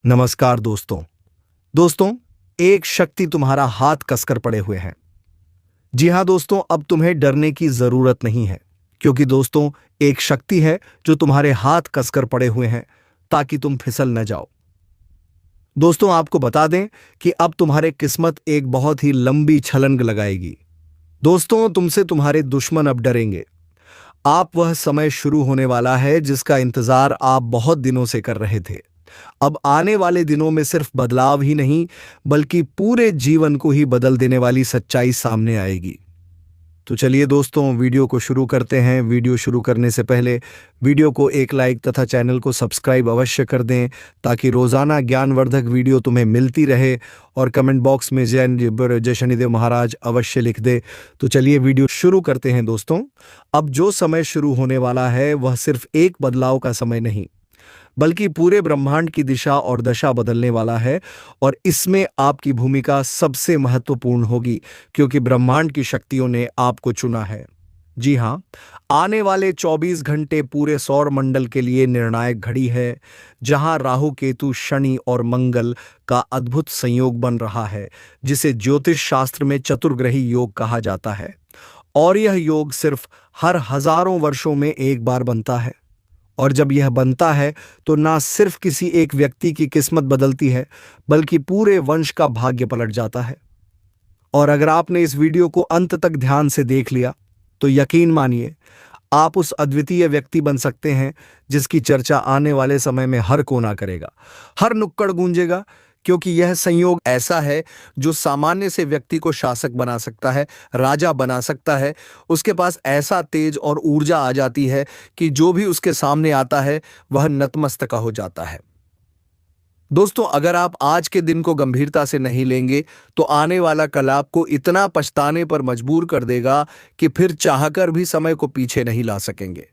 नमस्कार दोस्तों। दोस्तों, एक शक्ति तुम्हारा हाथ कसकर पड़े हुए हैं। जी हाँ दोस्तों, अब तुम्हें डरने की जरूरत नहीं है, क्योंकि दोस्तों एक शक्ति है जो तुम्हारे हाथ कसकर पड़े हुए हैं ताकि तुम फिसल न जाओ। दोस्तों, आपको बता दें कि अब तुम्हारे किस्मत एक बहुत ही लंबी छलांग लगाएगी। दोस्तों, तुमसे तुम्हारे दुश्मन अब डरेंगे। आप वह समय शुरू होने वाला है जिसका इंतजार आप बहुत दिनों से कर रहे थे। अब आने वाले दिनों में सिर्फ बदलाव ही नहीं, बल्कि पूरे जीवन को ही बदल देने वाली सच्चाई सामने आएगी। तो चलिए दोस्तों, वीडियो को शुरू करते हैं। वीडियो शुरू करने से पहले वीडियो को एक लाइक तथा चैनल को सब्सक्राइब अवश्य कर दें, ताकि रोजाना ज्ञानवर्धक वीडियो तुम्हें मिलती रहे। और कमेंट बॉक्स में जय शनिदेव महाराज अवश्य लिख दे। तो चलिए वीडियो शुरू करते हैं दोस्तों। अब जो समय शुरू होने वाला है वह सिर्फ एक बदलाव का समय नहीं, बल्कि पूरे ब्रह्मांड की दिशा और दशा बदलने वाला है। और इसमें आपकी भूमिका सबसे महत्वपूर्ण होगी, क्योंकि ब्रह्मांड की शक्तियों ने आपको चुना है। जी हाँ, आने वाले 24 घंटे पूरे सौर मंडल के लिए निर्णायक घड़ी है, जहां राहु केतु शनि और मंगल का अद्भुत संयोग बन रहा है, जिसे ज्योतिष शास्त्र में चतुर्ग्रही योग कहा जाता है। और यह योग सिर्फ हर हजारों वर्षों में एक बार बनता है। और जब यह बनता है तो ना सिर्फ किसी एक व्यक्ति की किस्मत बदलती है, बल्कि पूरे वंश का भाग्य पलट जाता है। और अगर आपने इस वीडियो को अंत तक ध्यान से देख लिया, तो यकीन मानिए आप उस अद्वितीय व्यक्ति बन सकते हैं जिसकी चर्चा आने वाले समय में हर कोना करेगा, हर नुक्कड़ गूंजेगा। क्योंकि यह संयोग ऐसा है जो सामान्य से व्यक्ति को शासक बना सकता है, राजा बना सकता है। उसके पास ऐसा तेज और ऊर्जा आ जाती है कि जो भी उसके सामने आता है वह नतमस्तक हो जाता है। दोस्तों, अगर आप आज के दिन को गंभीरता से नहीं लेंगे, तो आने वाला कल आपको इतना पछताने पर मजबूर कर देगा कि फिर चाहकर भी समय को पीछे नहीं ला सकेंगे।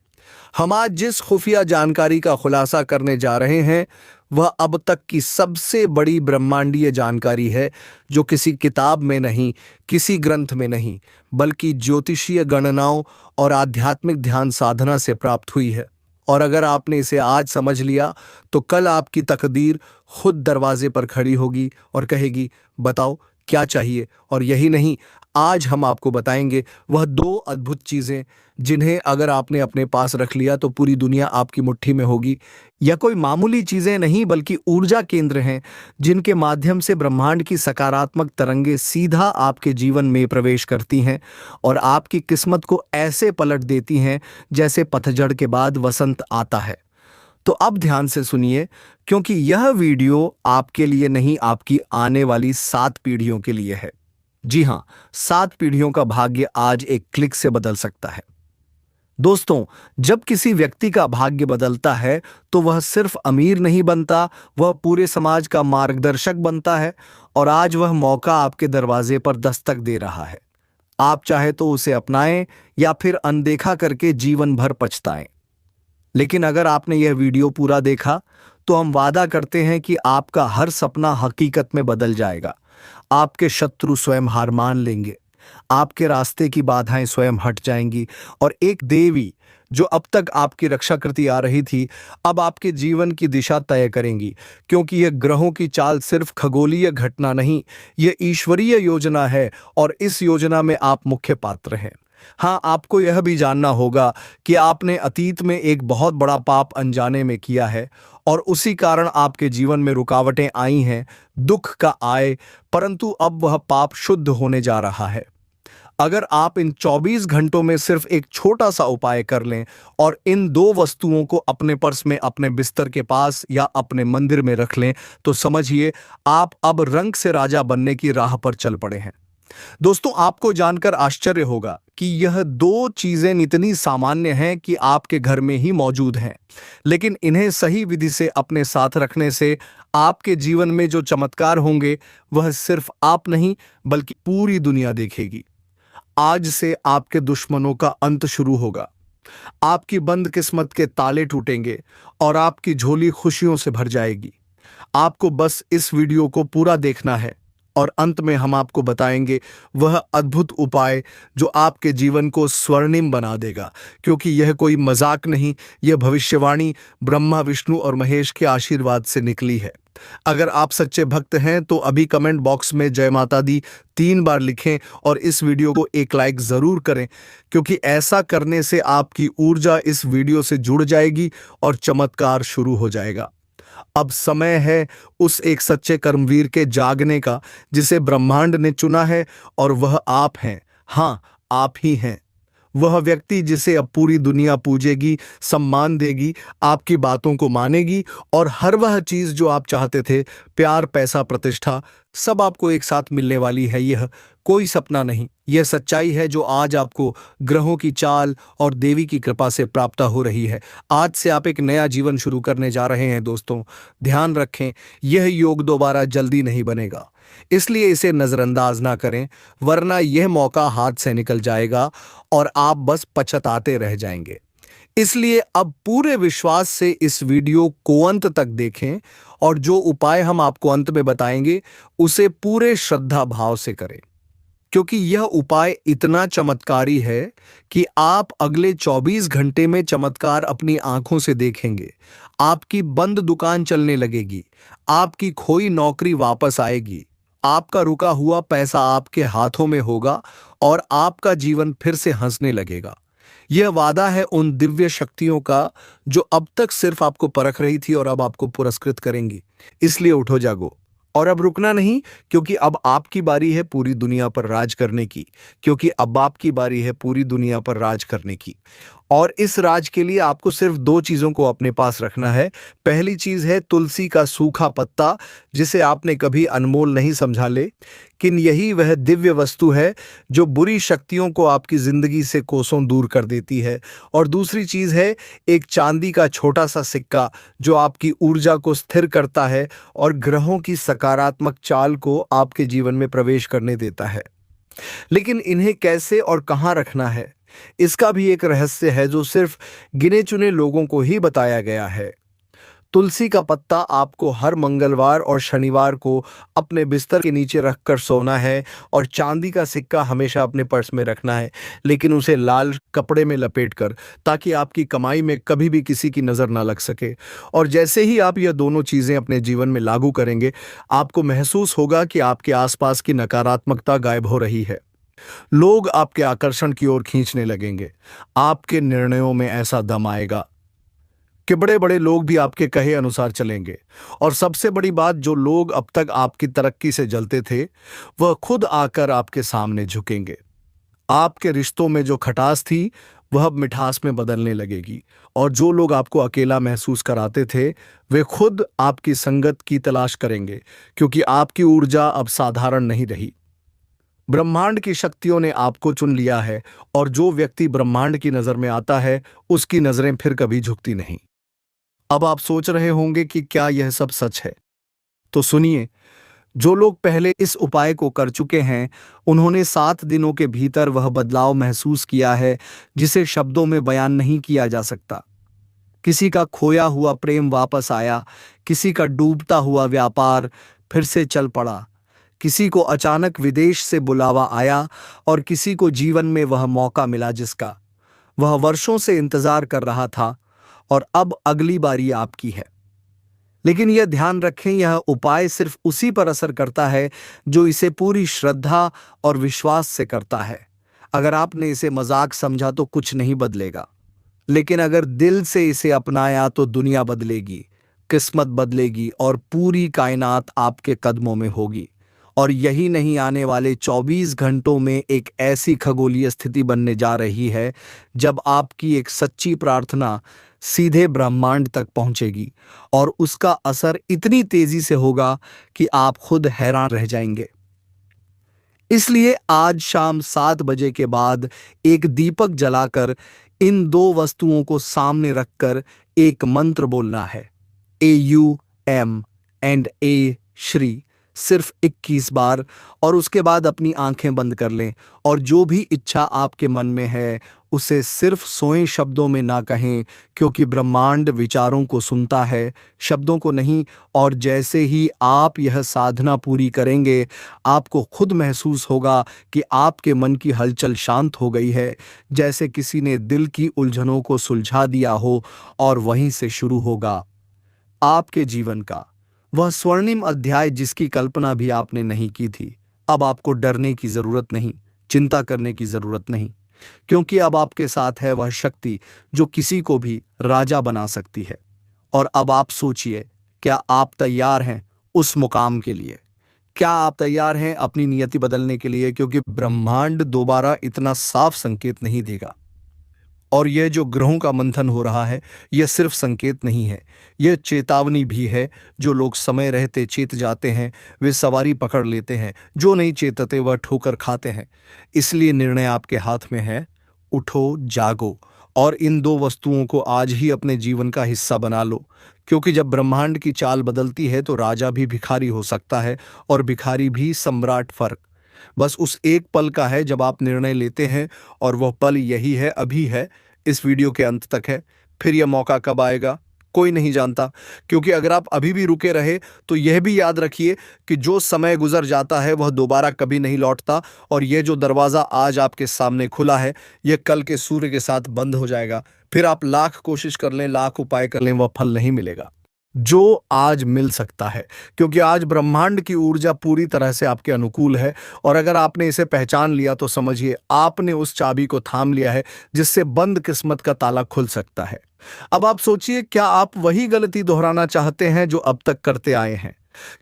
हम आज जिस खुफिया जानकारी का खुलासा करने जा रहे हैं, वह अब तक की सबसे बड़ी ब्रह्मांडीय जानकारी है, जो किसी किताब में नहीं, किसी ग्रंथ में नहीं, बल्कि ज्योतिषीय गणनाओं और आध्यात्मिक ध्यान साधना से प्राप्त हुई है। और अगर आपने इसे आज समझ लिया, तो कल आपकी तकदीर खुद दरवाजे पर खड़ी होगी और कहेगी, बताओ क्या चाहिए। और यही नहीं, आज हम आपको बताएंगे वह 2 अद्भुत चीजें, जिन्हें अगर आपने अपने पास रख लिया तो पूरी दुनिया आपकी मुट्ठी में होगी। यह कोई मामूली चीजें नहीं, बल्कि ऊर्जा केंद्र हैं, जिनके माध्यम से ब्रह्मांड की सकारात्मक तरंगें सीधा आपके जीवन में प्रवेश करती हैं और आपकी किस्मत को ऐसे पलट देती हैं जैसे पतझड़ के बाद वसंत आता है। तो अब ध्यान से सुनिए, क्योंकि यह वीडियो आपके लिए नहीं, आपकी आने वाली 7 पीढ़ियों के लिए है। जी हाँ, 7 पीढ़ियों का भाग्य आज एक क्लिक से बदल सकता है। दोस्तों, जब किसी व्यक्ति का भाग्य बदलता है, तो वह सिर्फ अमीर नहीं बनता, वह पूरे समाज का मार्गदर्शक बनता है। और आज वह मौका आपके दरवाजे पर दस्तक दे रहा है। आप चाहे तो उसे अपनाएं या फिर अनदेखा करके जीवन भर पछताएं। लेकिन अगर आपने यह वीडियो पूरा देखा, तो हम वादा करते हैं कि आपका हर सपना हकीकत में बदल जाएगा। आपके शत्रु स्वयं हार मान लेंगे, आपके रास्ते की बाधाएं स्वयं हट जाएंगी, और एक देवी जो अब तक आपकी रक्षा करती आ रही थी, अब आपके जीवन की दिशा तय करेंगी। क्योंकि यह ग्रहों की चाल सिर्फ खगोलीय घटना नहीं, यह ईश्वरीय योजना है, और इस योजना में आप मुख्य पात्र हैं। हाँ, आपको यह भी जानना होगा कि आपने अतीत में एक बहुत बड़ा पाप अनजाने में किया है, और उसी कारण आपके जीवन में रुकावटें आई हैं, दुख का आए, परंतु अब वह पाप शुद्ध होने जा रहा है। अगर आप इन 24 घंटों में सिर्फ एक छोटा सा उपाय कर लें और इन 2 वस्तुओं को अपने पर्स में, अपने बिस्तर के पास या अपने मंदिर में रख लें, तो समझिए आप अब रंग से राजा बनने की राह पर चल पड़े हैं। दोस्तों, आपको जानकर आश्चर्य होगा कि यह 2 चीजें इतनी सामान्य हैं कि आपके घर में ही मौजूद हैं, लेकिन इन्हें सही विधि से अपने साथ रखने से आपके जीवन में जो चमत्कार होंगे, वह सिर्फ आप नहीं, बल्कि पूरी दुनिया देखेगी। आज से आपके दुश्मनों का अंत शुरू होगा, आपकी बंद किस्मत के ताले टूटेंगे और आपकी झोली खुशियों से भर जाएगी। आपको बस इस वीडियो को पूरा देखना है, और अंत में हम आपको बताएंगे वह अद्भुत उपाय जो आपके जीवन को स्वर्णिम बना देगा, क्योंकि यह कोई मजाक नहीं, यह भविष्यवाणी ब्रह्मा विष्णु और महेश के आशीर्वाद से निकली है। अगर आप सच्चे भक्त हैं तो अभी कमेंट बॉक्स में जय माता दी 3 बार लिखें और इस वीडियो को एक लाइक जरूर करें, क्योंकि ऐसा करने से आपकी ऊर्जा इस वीडियो से जुड़ जाएगी और चमत्कार शुरू हो जाएगा। अब समय है उस एक सच्चे कर्मवीर के जागने का जिसे ब्रह्मांड ने चुना है, और वह आप हैं। हाँ, आप ही हैं वह व्यक्ति जिसे अब पूरी दुनिया पूजेगी, सम्मान देगी, आपकी बातों को मानेगी और हर वह चीज जो आप चाहते थे, प्यार, पैसा, प्रतिष्ठा, सब आपको एक साथ मिलने वाली है। यह कोई सपना नहीं, यह सच्चाई है जो आज आपको ग्रहों की चाल और देवी की कृपा से प्राप्त हो रही है। आज से आप एक नया जीवन शुरू करने जा रहे हैं दोस्तों। ध्यान रखें, यह योग दोबारा जल्दी नहीं बनेगा, इसलिए इसे नजरअंदाज ना करें, वरना यह मौका हाथ से निकल जाएगा और आप बस पछताते रह जाएंगे। इसलिए अब पूरे विश्वास से इस वीडियो को अंत तक देखें और जो उपाय हम आपको अंत में बताएंगे उसे पूरे श्रद्धा भाव से करें, क्योंकि यह उपाय इतना चमत्कारी है कि आप अगले 24 घंटे में चमत्कार अपनी आंखों से देखेंगे। आपकी बंद दुकान चलने लगेगी, आपकी खोई नौकरी वापस आएगी, आपका रुका हुआ पैसा आपके हाथों में होगा और आपका जीवन फिर से हंसने लगेगा। यह वादा है उन दिव्य शक्तियों का जो अब तक सिर्फ आपको परख रही थी और अब आपको पुरस्कृत करेंगी। इसलिए उठो जागो और अब रुकना नहीं, क्योंकि अब आपकी बारी है पूरी दुनिया पर राज करने की, क्योंकि अब आपकी बारी है पूरी दुनिया पर राज करने की। और इस राज के लिए आपको सिर्फ 2 चीजों को अपने पास रखना है। पहली चीज है तुलसी का सूखा पत्ता, जिसे आपने कभी अनमोल नहीं समझा, लेकिन यही वह दिव्य वस्तु है जो बुरी शक्तियों को आपकी जिंदगी से कोसों दूर कर देती है। और दूसरी चीज है एक चांदी का छोटा सा सिक्का जो आपकी ऊर्जा को स्थिर करता है और ग्रहों की सकारात्मक चाल को आपके जीवन में प्रवेश करने देता है। लेकिन इन्हें कैसे और कहाँ रखना है, इसका भी एक रहस्य है जो सिर्फ गिने चुने लोगों को ही बताया गया है। तुलसी का पत्ता आपको हर मंगलवार और शनिवार को अपने बिस्तर के नीचे रखकर सोना है और चांदी का सिक्का हमेशा अपने पर्स में रखना है, लेकिन उसे लाल कपड़े में लपेटकर, ताकि आपकी कमाई में कभी भी किसी की नज़र ना लग सके। और जैसे ही आप यह दोनों चीज़ें अपने जीवन में लागू करेंगे, आपको महसूस होगा कि आपके आसपास की नकारात्मकता गायब हो रही है। लोग आपके आकर्षण की ओर खींचने लगेंगे। आपके निर्णयों में ऐसा दम आएगा कि बड़े बड़े लोग भी आपके कहे अनुसार चलेंगे। और सबसे बड़ी बात, जो लोग अब तक आपकी तरक्की से जलते थे, वह खुद आकर आपके सामने झुकेंगे। आपके रिश्तों में जो खटास थी वह अब मिठास में बदलने लगेगी। और जो लोग आपको अकेला महसूस कराते थे, वे खुद आपकी संगत की तलाश करेंगे, क्योंकि आपकी ऊर्जा अब साधारण नहीं रही। ब्रह्मांड की शक्तियों ने आपको चुन लिया है, और जो व्यक्ति ब्रह्मांड की नजर में आता है उसकी नजरें फिर कभी झुकती नहीं। अब आप सोच रहे होंगे कि क्या यह सब सच है? तो सुनिए, जो लोग पहले इस उपाय को कर चुके हैं, उन्होंने 7 दिनों के भीतर वह बदलाव महसूस किया है जिसे शब्दों में बयान नहीं किया जा सकता। किसी का खोया हुआ प्रेम वापस आया, किसी का डूबता हुआ व्यापार फिर से चल पड़ा, किसी को अचानक विदेश से बुलावा आया और किसी को जीवन में वह मौका मिला जिसका वह वर्षों से इंतजार कर रहा था, और अब अगली बारी आपकी है। लेकिन यह ध्यान रखें, यह उपाय सिर्फ उसी पर असर करता है जो इसे पूरी श्रद्धा और विश्वास से करता है। अगर आपने इसे मजाक समझा तो कुछ नहीं बदलेगा, लेकिन अगर दिल से इसे अपनाया तो दुनिया बदलेगी, किस्मत बदलेगी और पूरी कायनात आपके कदमों में होगी। और यही नहीं, आने वाले 24 घंटों में एक ऐसी खगोलीय स्थिति बनने जा रही है जब आपकी एक सच्ची प्रार्थना सीधे ब्रह्मांड तक पहुंचेगी, और उसका असर इतनी तेजी से होगा कि आप खुद हैरान रह जाएंगे। इसलिए आज शाम 7 बजे के बाद एक दीपक जलाकर इन 2 वस्तुओं को सामने रखकर एक मंत्र बोलना है, AUM&A श्री, सिर्फ 21 बार, और उसके बाद अपनी आंखें बंद कर लें और जो भी इच्छा आपके मन में है उसे सिर्फ सोए शब्दों में ना कहें, क्योंकि ब्रह्मांड विचारों को सुनता है, शब्दों को नहीं। और जैसे ही आप यह साधना पूरी करेंगे, आपको खुद महसूस होगा कि आपके मन की हलचल शांत हो गई है, जैसे किसी ने दिल की उलझनों को सुलझा दिया हो। और वहीं से शुरू होगा आपके जीवन का वह स्वर्णिम अध्याय जिसकी कल्पना भी आपने नहीं की थी। अब आपको डरने की जरूरत नहीं, चिंता करने की जरूरत नहीं, क्योंकि अब आपके साथ है वह शक्ति जो किसी को भी राजा बना सकती है। और अब आप सोचिए, क्या आप तैयार हैं उस मुकाम के लिए? क्या आप तैयार हैं अपनी नियति बदलने के लिए? क्योंकि ब्रह्मांड दोबारा इतना साफ संकेत नहीं देगा। और यह जो ग्रहों का मंथन हो रहा है, यह सिर्फ संकेत नहीं है, यह चेतावनी भी है। जो लोग समय रहते चेत जाते हैं, वे सवारी पकड़ लेते हैं। जो नहीं चेतते वह ठोकर खाते हैं। इसलिए निर्णय आपके हाथ में है। उठो, जागो और इन दो वस्तुओं को आज ही अपने जीवन का हिस्सा बना लो। क्योंकि जब ब्रह्मांड की चाल बदलती है तो राजा भी भिखारी हो सकता है और भिखारी भी सम्राट। फर्क बस उस एक पल का है जब आप निर्णय लेते हैं, और वह पल यही है, अभी है, इस वीडियो के अंत तक है। फिर यह मौका कब आएगा कोई नहीं जानता। क्योंकि अगर आप अभी भी रुके रहे तो यह भी याद रखिए कि जो समय गुजर जाता है वह दोबारा कभी नहीं लौटता। और यह जो दरवाज़ा आज आपके सामने खुला है, यह कल के सूर्य के साथ बंद हो जाएगा। फिर आप लाख कोशिश कर लें, लाख उपाय कर लें, वह फल नहीं मिलेगा जो आज मिल सकता है। क्योंकि आज ब्रह्मांड की ऊर्जा पूरी तरह से आपके अनुकूल है। और अगर आपने इसे पहचान लिया तो समझिए आपने उस चाबी को थाम लिया है जिससे बंद किस्मत का ताला खुल सकता है। अब आप सोचिए, क्या आप वही गलती दोहराना चाहते हैं जो अब तक करते आए हैं?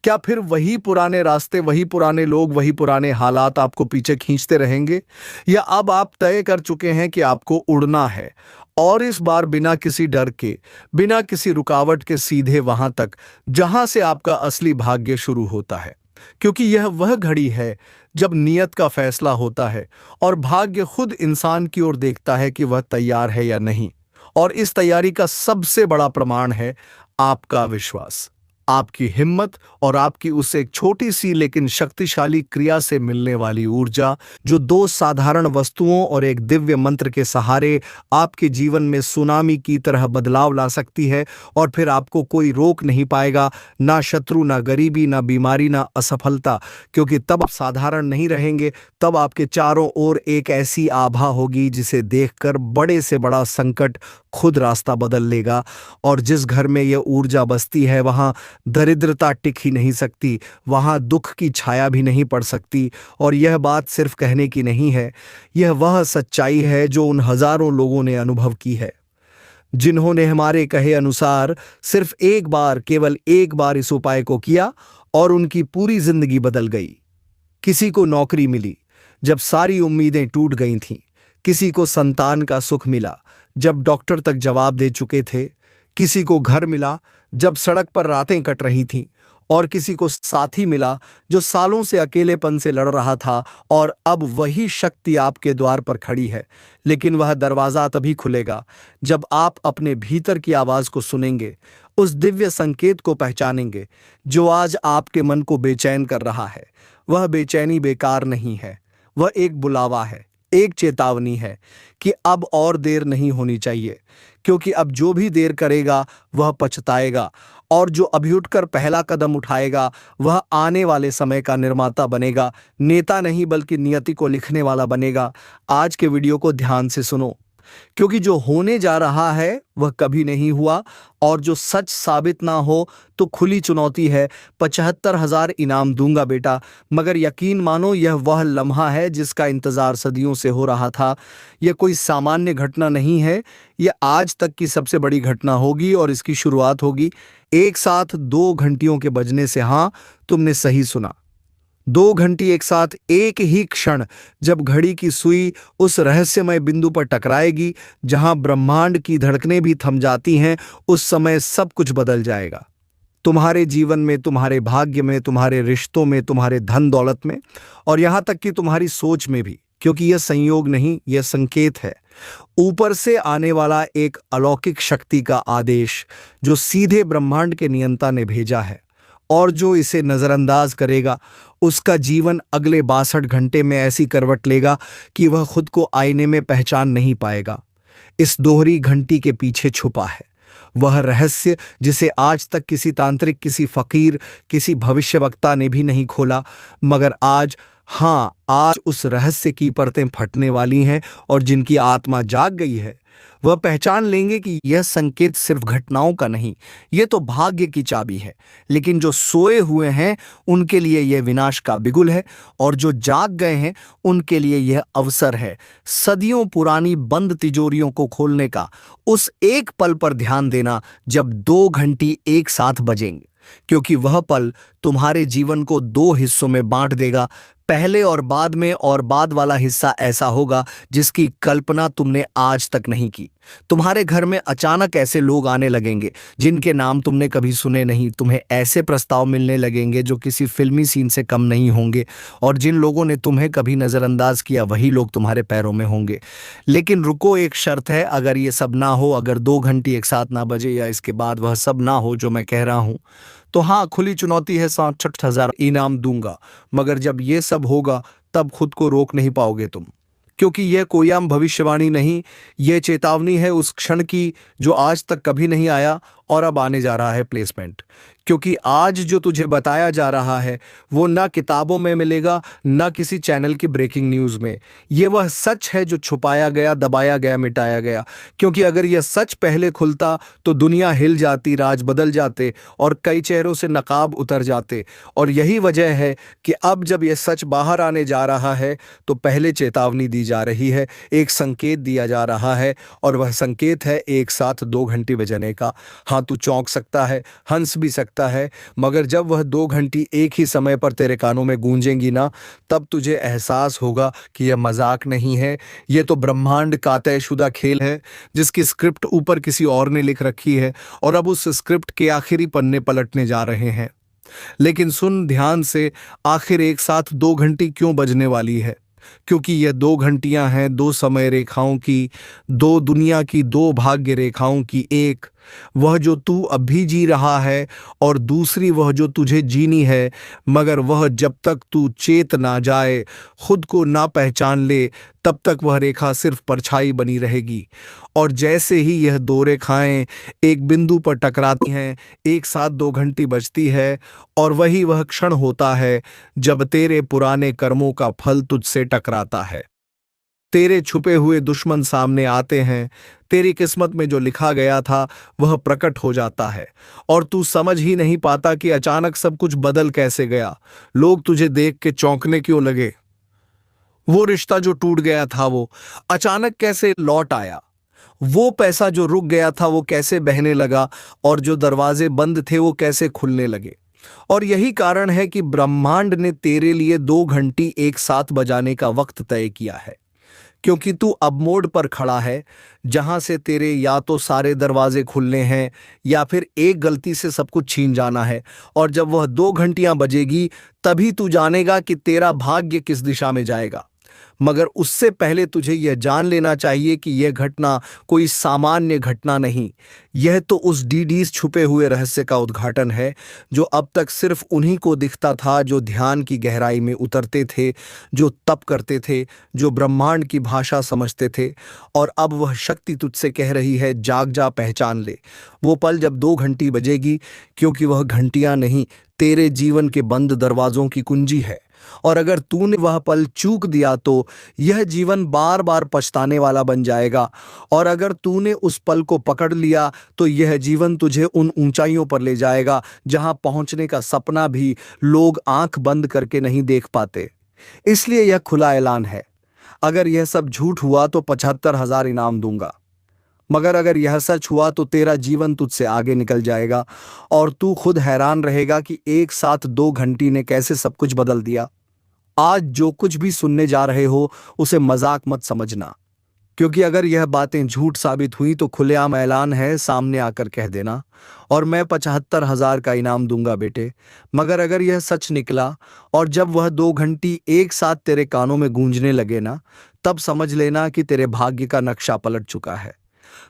क्या फिर वही पुराने रास्ते, वही पुराने लोग, वही पुराने हालात आपको पीछे खींचते रहेंगे? या अब आप तय कर चुके हैं कि आपको उड़ना है, और इस बार बिना किसी डर के, बिना किसी रुकावट के, सीधे वहां तक जहां से आपका असली भाग्य शुरू होता है? क्योंकि यह वह घड़ी है जब नियत का फैसला होता है और भाग्य खुद इंसान की ओर देखता है कि वह तैयार है या नहीं। और इस तैयारी का सबसे बड़ा प्रमाण है आपका विश्वास, आपकी हिम्मत और आपकी उस एक छोटी सी लेकिन शक्तिशाली क्रिया से मिलने वाली ऊर्जा, जो दो साधारण वस्तुओं और एक दिव्य मंत्र के सहारे आपके जीवन में सुनामी की तरह बदलाव ला सकती है। और फिर आपको कोई रोक नहीं पाएगा, ना शत्रु, ना गरीबी, ना बीमारी, ना असफलता। क्योंकि तब आप साधारण नहीं रहेंगे, तब आपके चारों ओर एक ऐसी आभा होगी जिसे देखकर बड़े से बड़ा संकट खुद रास्ता बदल लेगा। और जिस घर में यह ऊर्जा बसती है वहां दरिद्रता टिक ही नहीं सकती, वहां दुख की छाया भी नहीं पड़ सकती। और यह बात सिर्फ कहने की नहीं है, यह वह सच्चाई है जो उन हजारों लोगों ने अनुभव की है, जिन्होंने हमारे कहे अनुसार सिर्फ एक बार, केवल एक बार इस उपाय को किया और उनकी पूरी जिंदगी बदल गई। किसी को नौकरी मिली जब सारी उम्मीदें टूट गई थीं, किसी को संतान का सुख मिला जब डॉक्टर तक जवाब दे चुके थे, किसी को घर मिला जब सड़क पर रातें कट रही थीं, और किसी को साथी मिला जो सालों से अकेलेपन से लड़ रहा था। और अब वही शक्ति आपके द्वार पर खड़ी है, लेकिन वह दरवाजा तभी खुलेगा जब आप अपने भीतर की आवाज को सुनेंगे, उस दिव्य संकेत को पहचानेंगे जो आज आपके मन को बेचैन कर रहा है। वह बेचैनी बेकार नहीं है, वह एक बुलावा है, एक चेतावनी है कि अब और देर नहीं होनी चाहिए। क्योंकि अब जो भी देर करेगा वह पछताएगा, और जो अभी उठकर पहला कदम उठाएगा वह आने वाले समय का निर्माता बनेगा, नेता नहीं बल्कि नियति को लिखने वाला बनेगा। आज के वीडियो को ध्यान से सुनो, क्योंकि जो होने जा रहा है वह कभी नहीं हुआ, और जो सच साबित ना हो तो खुली चुनौती है। 75,000 इनाम दूंगा बेटा, मगर यकीन मानो यह वह लम्हा है जिसका इंतजार सदियों से हो रहा था। यह कोई सामान्य घटना नहीं है, यह आज तक की सबसे बड़ी घटना होगी, और इसकी शुरुआत होगी एक साथ 2 घंटियों के बजने से। हाँ, तुमने सही सुना, 2 घंटी एक साथ, एक ही क्षण जब घड़ी की सुई उस रहस्यमय बिंदु पर टकराएगी जहां ब्रह्मांड की धड़कनें भी थम जाती हैं, उस समय सब कुछ बदल जाएगा। तुम्हारे जीवन में, तुम्हारे भाग्य में, तुम्हारे रिश्तों में, तुम्हारे धन दौलत में, और यहां तक कि तुम्हारी सोच में भी। क्योंकि यह संयोग नहीं, यह संकेत है, ऊपर से आने वाला एक अलौकिक शक्ति का आदेश जो सीधे ब्रह्मांड के नियंता ने भेजा है। और जो इसे नजरअंदाज करेगा उसका जीवन अगले 62 घंटे में ऐसी करवट लेगा कि वह खुद को आईने में पहचान नहीं पाएगा। इस दोहरी घंटी के पीछे छुपा है वह रहस्य जिसे आज तक किसी तांत्रिक, किसी फकीर, किसी भविष्यवक्ता ने भी नहीं खोला। मगर आज, हाँ, आज उस रहस्य की परतें फटने वाली हैं और जिनकी आत्मा जाग गई है वह पहचान लेंगे कि यह संकेत सिर्फ घटनाओं का नहीं, यह तो भाग्य की चाबी है। लेकिन जो सोए हुए हैं उनके लिए यह विनाश का बिगुल है, और जो जाग गए हैं उनके लिए यह अवसर है सदियों पुरानी बंद तिजोरियों को खोलने का। उस एक पल पर ध्यान देना जब 2 घंटी एक साथ बजेंगे, क्योंकि वह पल तुम्हारे जीवन को 2 हिस्सों में बांट देगा, पहले और बाद में। और बाद वाला हिस्सा ऐसा होगा जिसकी कल्पना तुमने आज तक नहीं की। तुम्हारे घर में अचानक ऐसे लोग आने लगेंगे जिनके नाम तुमने कभी सुने नहीं। तुम्हें ऐसे प्रस्ताव मिलने लगेंगे जो किसी फिल्मी सीन से कम नहीं होंगे, और जिन लोगों ने तुम्हें कभी नजरअंदाज किया वही लोग तुम्हारे पैरों में होंगे। लेकिन रुको, एक शर्त है, अगर ये सब ना हो, अगर 2 घंटी एक साथ ना बजे या इसके बाद वह सब ना हो जो मैं कह रहा हूं, तो हाँ, खुली चुनौती है, 67,000 इनाम दूंगा। मगर जब ये सब होगा तब खुद को रोक नहीं पाओगे तुम, क्योंकि यह कोई आम भविष्यवाणी नहीं, यह चेतावनी है उस क्षण की जो आज तक कभी नहीं आया और अब आने जा रहा है। प्लेसमेंट, क्योंकि आज जो तुझे बताया जा रहा है वो ना किताबों में मिलेगा, ना किसी चैनल की ब्रेकिंग न्यूज़ में। ये वह सच है जो छुपाया गया, दबाया गया, मिटाया गया। क्योंकि अगर यह सच पहले खुलता तो दुनिया हिल जाती, राज बदल जाते और कई चेहरों से नकाब उतर जाते। और यही वजह है कि अब जब यह सच बाहर आने जा रहा है तो पहले चेतावनी दी जा रही है, एक संकेत दिया जा रहा है, और वह संकेत है एक साथ 2 घंटी बजने का। हाँ, तू चौंक सकता है, हंस भी सकता है, मगर जब वह 2 घंटी एक ही समय पर तेरे कानों में गूंजेंगी ना, तब तुझे एहसास होगा कि यह मजाक नहीं है, यह तो ब्रह्मांड का तयशुदा खेल है जिसकी स्क्रिप्ट ऊपर किसी और ने लिख रखी है, और अब उस स्क्रिप्ट के आखिरी पन्ने पलटने जा रहे हैं। लेकिन सुन ध्यान से, आखिर एक साथ 2 घंटी क्यों बजने वाली है? क्योंकि यह 2 घंटियां हैं 2 समय रेखाओं की, 2 दुनिया की, 2 भाग्य रेखाओं की। एक वह जो तू अभी जी रहा है, और दूसरी वह जो तुझे जीनी है। मगर वह जब तक तू चेत ना जाए, खुद को ना पहचान ले, तब तक वह रेखा सिर्फ परछाई बनी रहेगी। और जैसे ही यह 2 रेखाएं एक बिंदु पर टकराती हैं, एक साथ 2 घंटी बजती है, और वही वह क्षण होता है जब तेरे पुराने कर्मों का फल तुझसे टकराता है। तेरे छुपे हुए दुश्मन सामने आते हैं, तेरी किस्मत में जो लिखा गया था वह प्रकट हो जाता है, और तू समझ ही नहीं पाता कि अचानक सब कुछ बदल कैसे गया। लोग तुझे देख के चौंकने क्यों लगे? वो रिश्ता जो टूट गया था वो अचानक कैसे लौट आया? वो पैसा जो रुक गया था वो कैसे बहने लगा? और जो दरवाजे बंद थे वो कैसे खुलने लगे? और यही कारण है कि ब्रह्मांड ने तेरे लिए 2 घंटी एक साथ बजाने का वक्त तय किया है, क्योंकि तू अब मोड़ पर खड़ा है जहां से तेरे या तो सारे दरवाजे खुलने हैं या फिर एक गलती से सब कुछ छीन जाना है। और जब वह 2 घंटियां बजेगी तभी तू जानेगा कि तेरा भाग्य किस दिशा में जाएगा। मगर उससे पहले तुझे यह जान लेना चाहिए कि यह घटना कोई सामान्य घटना नहीं, यह तो उस डीडीज छुपे हुए रहस्य का उद्घाटन है जो अब तक सिर्फ उन्हीं को दिखता था जो ध्यान की गहराई में उतरते थे, जो तप करते थे, जो ब्रह्मांड की भाषा समझते थे। और अब वह शक्ति तुझसे कह रही है, जाग जा, पहचान ले वो पल जब 2 घंटी बजेगी, क्योंकि वह घंटियां नहीं, तेरे जीवन के बंद दरवाजों की कुंजी है। और अगर तूने वह पल चूक दिया तो यह जीवन बार बार पछताने वाला बन जाएगा, और अगर तूने उस पल को पकड़ लिया तो यह जीवन तुझे उन ऊंचाइयों पर ले जाएगा जहां पहुंचने का सपना भी लोग आंख बंद करके नहीं देख पाते। इसलिए यह खुला ऐलान है, अगर यह सब झूठ हुआ तो 75,000 इनाम दूंगा, मगर अगर यह सच हुआ तो तेरा जीवन तुझसे आगे निकल जाएगा, और तू खुद हैरान रहेगा कि एक साथ 2 घंटी ने कैसे सब कुछ बदल दिया। आज जो कुछ भी सुनने जा रहे हो उसे मजाक मत समझना, क्योंकि अगर यह बातें झूठ साबित हुई तो खुलेआम ऐलान है, सामने आकर कह देना और मैं 75,000 का इनाम दूंगा बेटे। मगर अगर यह सच निकला और जब वह 2 घंटी एक साथ तेरे कानों में गूंजने लगे ना, तब समझ लेना कि तेरे भाग्य का नक्शा पलट चुका है।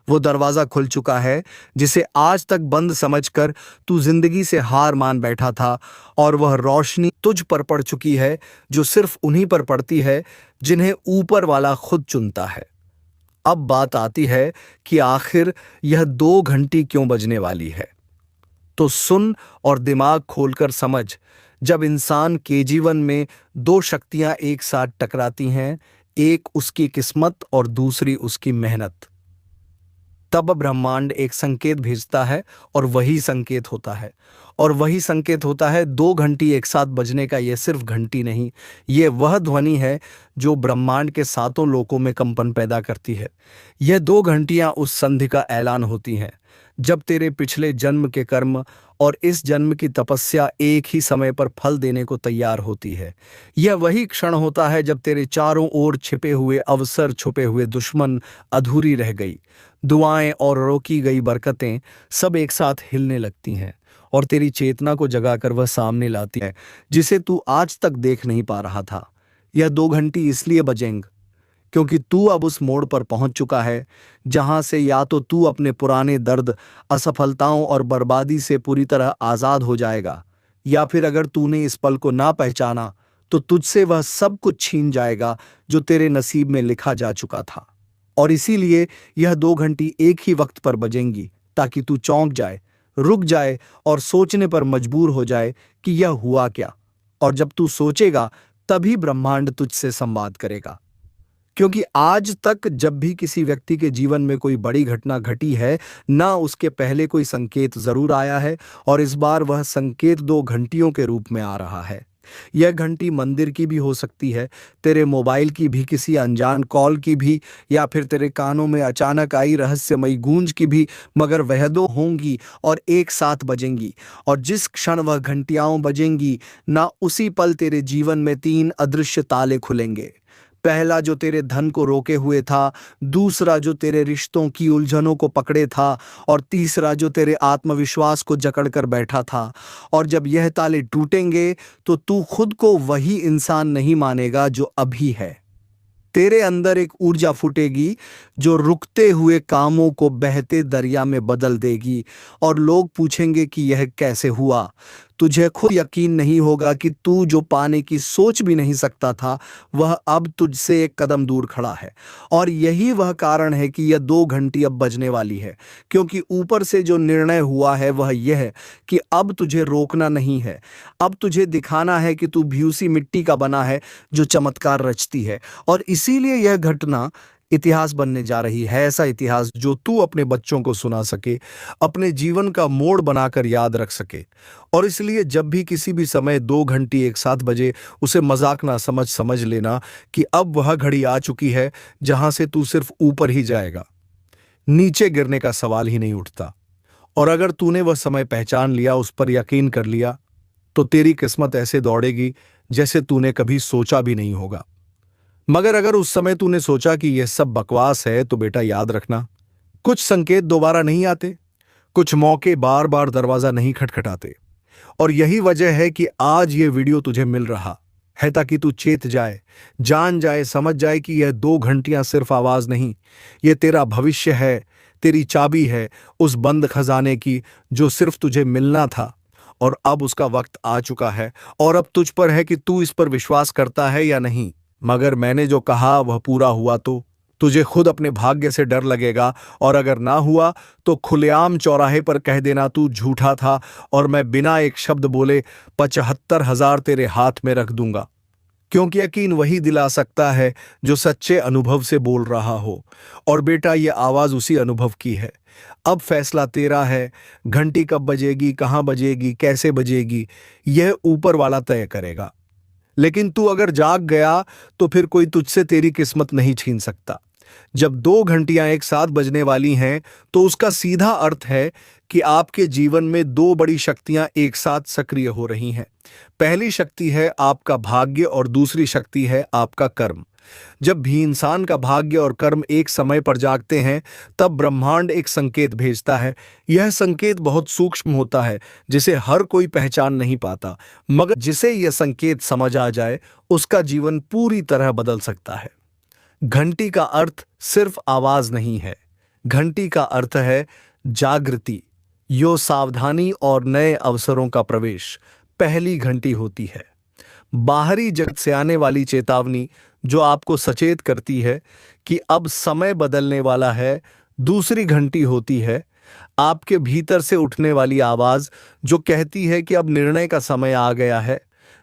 वो दरवाजा खुल चुका है जिसे आज तक बंद समझकर तू जिंदगी से हार मान बैठा था, और वह रोशनी तुझ पर पड़ चुकी है जो सिर्फ उन्हीं पर पड़ती है जिन्हें ऊपर वाला खुद चुनता है। अब बात आती है कि आखिर यह 2 घंटी क्यों बजने वाली है। तो सुन और दिमाग खोलकर समझ। जब इंसान के जीवन में 2 शक्तियां एक साथ टकराती हैं, एक उसकी किस्मत और दूसरी उसकी मेहनत, तब ब्रह्मांड एक संकेत भेजता है, और वही संकेत होता है 2 घंटी एक साथ बजने का। यह सिर्फ घंटी नहीं, ये वह ध्वनि है जो ब्रह्मांड के 7 लोकों में कंपन पैदा करती है। यह 2 घंटियां उस संधि का ऐलान होती हैं जब तेरे पिछले जन्म के कर्म और इस जन्म की तपस्या एक ही समय पर फल देने को तैयार होती है। यह वही क्षण होता है जब तेरे चारों ओर छिपे हुए अवसर, छुपे हुए दुश्मन, अधूरी रह गई दुआएं और रोकी गई बरकतें सब एक साथ हिलने लगती हैं, और तेरी चेतना को जगाकर वह सामने लाती है जिसे तू आज तक देख नहीं पा रहा था। यह 2 घंटी इसलिए बजेंगे क्योंकि तू अब उस मोड़ पर पहुंच चुका है जहां से या तो तू अपने पुराने दर्द, असफलताओं और बर्बादी से पूरी तरह आजाद हो जाएगा, या फिर अगर तूने इस पल को ना पहचाना तो तुझसे वह सब कुछ छीन जाएगा जो तेरे नसीब में लिखा जा चुका था। और इसीलिए यह 2 घंटी एक ही वक्त पर बजेंगी ताकि तू चौंक जाए, रुक जाए और सोचने पर मजबूर हो जाए कि यह हुआ क्या। और जब तू सोचेगा तभी ब्रह्मांड तुझसे संवाद करेगा, क्योंकि आज तक जब भी किसी व्यक्ति के जीवन में कोई बड़ी घटना घटी है, ना उसके पहले कोई संकेत जरूर आया है, और इस बार वह संकेत 2 घंटियों के रूप में आ रहा है। यह घंटी मंदिर की भी हो सकती है, तेरे मोबाइल की भी, किसी अनजान कॉल की भी, या फिर तेरे कानों में अचानक आई रहस्यमयी गूंज की भी, मगर वह 2 होंगी और एक साथ बजेंगी। और जिस क्षण वह घंटियां बजेंगी ना, उसी पल तेरे जीवन में 3 अदृश्य ताले खुलेंगे। पहला जो तेरे धन को रोके हुए था, दूसरा जो तेरे रिश्तों की उलझनों को पकड़े था, और तीसरा जो तेरे आत्मविश्वास को जकड़ कर बैठा था। और जब यह ताले टूटेंगे तो तू खुद को वही इंसान नहीं मानेगा जो अभी है। तेरे अंदर एक ऊर्जा फूटेगी जो रुकते हुए कामों को बहते दरिया में बदल देगी, और लोग पूछेंगे कि यह कैसे हुआ। तुझे खुद यकीन नहीं होगा कि तू जो पाने की सोच भी नहीं सकता था, वह अब तुझसे एक कदम दूर खड़ा है। और यही वह कारण है कि यह 2 घंटी अब बजने वाली है, क्योंकि ऊपर से जो निर्णय हुआ है वह यह है कि अब तुझे रोकना नहीं है। अब तुझे दिखाना है कि तू भूसी मिट्टी का बना है जो चमत्कार रचती है। और इसीलिए यह घटना इतिहास बनने जा रही है, ऐसा इतिहास जो तू अपने बच्चों को सुना सके, अपने जीवन का मोड़ बनाकर याद रख सके। और इसलिए जब भी किसी भी समय 2 घंटी एक साथ बजे, उसे मजाक ना समझ लेना कि अब वह घड़ी आ चुकी है जहां से तू सिर्फ ऊपर ही जाएगा, नीचे गिरने का सवाल ही नहीं उठता। और अगर तूने वह समय पहचान लिया, उस पर यकीन कर लिया, तो तेरी किस्मत ऐसे दौड़ेगी जैसे तूने कभी सोचा भी नहीं होगा। मगर अगर उस समय तूने सोचा कि यह सब बकवास है, तो बेटा याद रखना, कुछ संकेत दोबारा नहीं आते, कुछ मौके बार बार दरवाजा नहीं खटखटाते। और यही वजह है कि आज ये वीडियो तुझे मिल रहा है, ताकि तू चेत जाए, जान जाए, समझ जाए कि यह 2 घंटियां सिर्फ आवाज नहीं, ये तेरा भविष्य है, तेरी चाबी है उस बंद खजाने की जो सिर्फ तुझे मिलना था। और अब उसका वक्त आ चुका है, और अब तुझ पर है कि तू इस पर विश्वास करता है या नहीं। मगर मैंने जो कहा वह पूरा हुआ तो तुझे खुद अपने भाग्य से डर लगेगा, और अगर ना हुआ तो खुलेआम चौराहे पर कह देना तू झूठा था, और मैं बिना एक शब्द बोले 75,000 तेरे हाथ में रख दूंगा। क्योंकि यकीन वही दिला सकता है जो सच्चे अनुभव से बोल रहा हो। और बेटा, ये आवाज उसी अनुभव की है। अब फैसला तेरा है, घंटी कब बजेगी, कहां बजेगी, कैसे बजेगी, यह ऊपर वाला तय करेगा। लेकिन तू अगर जाग गया तो फिर कोई तुझसे तेरी किस्मत नहीं छीन सकता। जब 2 घंटियां एक साथ बजने वाली हैं, तो उसका सीधा अर्थ है कि आपके जीवन में 2 बड़ी शक्तियां एक साथ सक्रिय हो रही हैं। पहली शक्ति है आपका भाग्य, और दूसरी शक्ति है आपका कर्म। जब भी इंसान का भाग्य और कर्म एक समय पर जागते हैं, तब ब्रह्मांड एक संकेत भेजता है। यह संकेत बहुत सूक्ष्म होता है, जिसे हर कोई पहचान नहीं पाता, मगर जिसे यह संकेत समझ आ जाए, उसका जीवन पूरी तरह बदल सकता है। घंटी का अर्थ सिर्फ आवाज नहीं है, घंटी का अर्थ है जागृति, यो सावधानी और नए अवसरों का प्रवेश पहली घंटी होती है। बाहरी जगत से आने वाली चेतावनी जो आपको सचेत करती है कि अब समय बदलने वाला है, दूसरी घंटी होती है। आपके भीतर से उठने वाली आवाज जो कहती है कि अब निर्णय का समय आ गया है।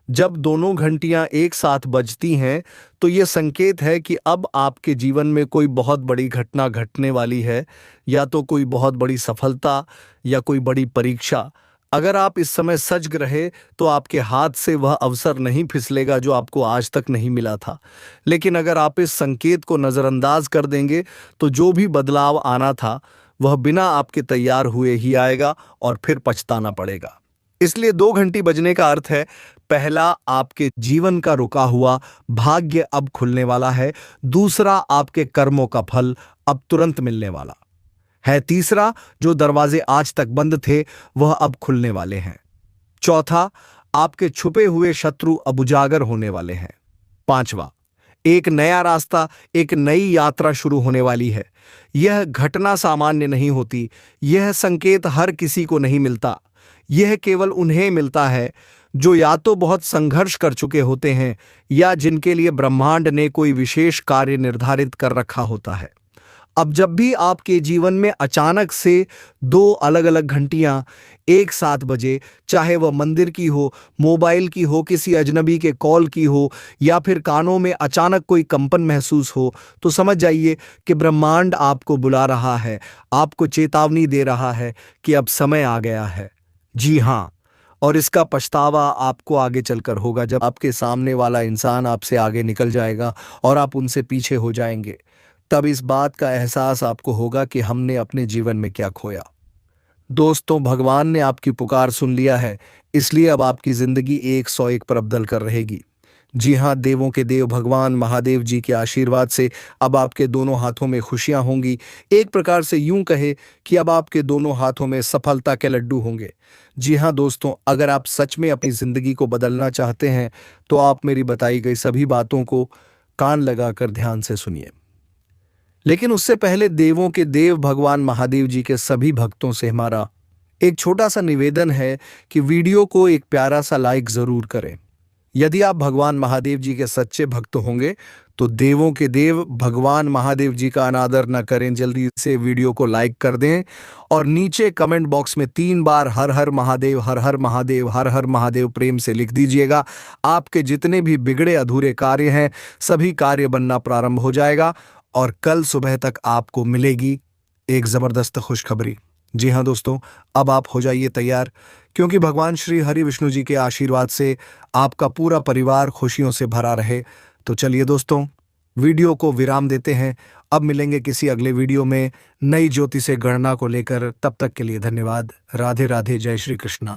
जब दोनों घंटियां एक साथ बजती हैं तो यह संकेत है कि अब आपके जीवन में कोई बहुत बड़ी घटना घटने वाली है, या तो कोई बहुत बड़ी सफलता या कोई बड़ी परीक्षा। अगर आप इस समय सजग रहे तो आपके हाथ से वह अवसर नहीं फिसलेगा जो आपको आज तक नहीं मिला था। लेकिन अगर आप इस संकेत को नजरअंदाज कर देंगे तो जो भी बदलाव आना था वह बिना आपके तैयार हुए ही आएगा और फिर पछताना पड़ेगा। इसलिए 2 घंटी बजने का अर्थ है, पहला, आपके जीवन का रुका हुआ भाग्य अब खुलने वाला है। दूसरा, आपके कर्मों का फल अब तुरंत मिलने वाला है। तीसरा, जो दरवाजे आज तक बंद थे वह अब खुलने वाले हैं। चौथा, आपके छुपे हुए शत्रु अब उजागर होने वाले हैं। पांचवा, एक नया रास्ता, एक नई यात्रा शुरू होने वाली है। यह घटना सामान्य नहीं होती। यह संकेत हर किसी को नहीं मिलता। यह केवल उन्हें मिलता है जो या तो बहुत संघर्ष कर चुके होते हैं या जिनके लिए ब्रह्मांड ने कोई विशेष कार्य निर्धारित कर रखा होता है। अब जब भी आपके जीवन में अचानक से 2 अलग-अलग घंटियां एक साथ बजे, चाहे वह मंदिर की हो, मोबाइल की हो, किसी अजनबी के कॉल की हो, या फिर कानों में अचानक कोई कंपन महसूस हो, तो समझ जाइए कि ब्रह्मांड आपको बुला रहा है, आपको चेतावनी दे रहा है कि अब समय आ गया है। जी हाँ, और इसका पछतावा आपको आगे चलकर होगा, जब आपके सामने वाला इंसान आपसे आगे निकल जाएगा और आप उनसे पीछे हो जाएंगे। तब इस बात का एहसास आपको होगा कि हमने अपने जीवन में क्या खोया। दोस्तों, भगवान ने आपकी पुकार सुन लिया है, इसलिए अब आपकी जिंदगी 101 पर अब्दल कर रहेगी। जी हाँ, देवों के देव भगवान महादेव जी के आशीर्वाद से अब आपके दोनों हाथों में खुशियां होंगी। एक प्रकार से यूं कहे कि अब आपके दोनों हाथों में सफलता के लड्डू होंगे। जी हाँ दोस्तों, अगर आप सच में अपनी जिंदगी को बदलना चाहते हैं तो आप मेरी बताई गई सभी बातों को कान लगाकर ध्यान से सुनिए। लेकिन उससे पहले देवों के देव भगवान महादेव जी के सभी भक्तों से हमारा एक छोटा सा निवेदन है कि वीडियो को एक प्यारा सा लाइक जरूर करें। यदि आप भगवान महादेव जी के सच्चे भक्त होंगे तो देवों के देव भगवान महादेव जी का अनादर न करें, जल्दी से वीडियो को लाइक कर दें और नीचे कमेंट बॉक्स में 3 बार हर हर महादेव, हर हर महादेव, हर हर महादेव प्रेम से लिख दीजिएगा। आपके जितने भी बिगड़े अधूरे कार्य हैं सभी कार्य बनना प्रारंभ हो जाएगा और कल सुबह तक आपको मिलेगी एक जबरदस्त खुशखबरी। जी हाँ दोस्तों, अब आप हो जाइए तैयार, क्योंकि भगवान श्री हरि विष्णु जी के आशीर्वाद से आपका पूरा परिवार खुशियों से भरा रहे। तो चलिए दोस्तों, वीडियो को विराम देते हैं। अब मिलेंगे किसी अगले वीडियो में नई ज्योति से गणना को लेकर। तब तक के लिए धन्यवाद। राधे राधे, जय श्री कृष्णा।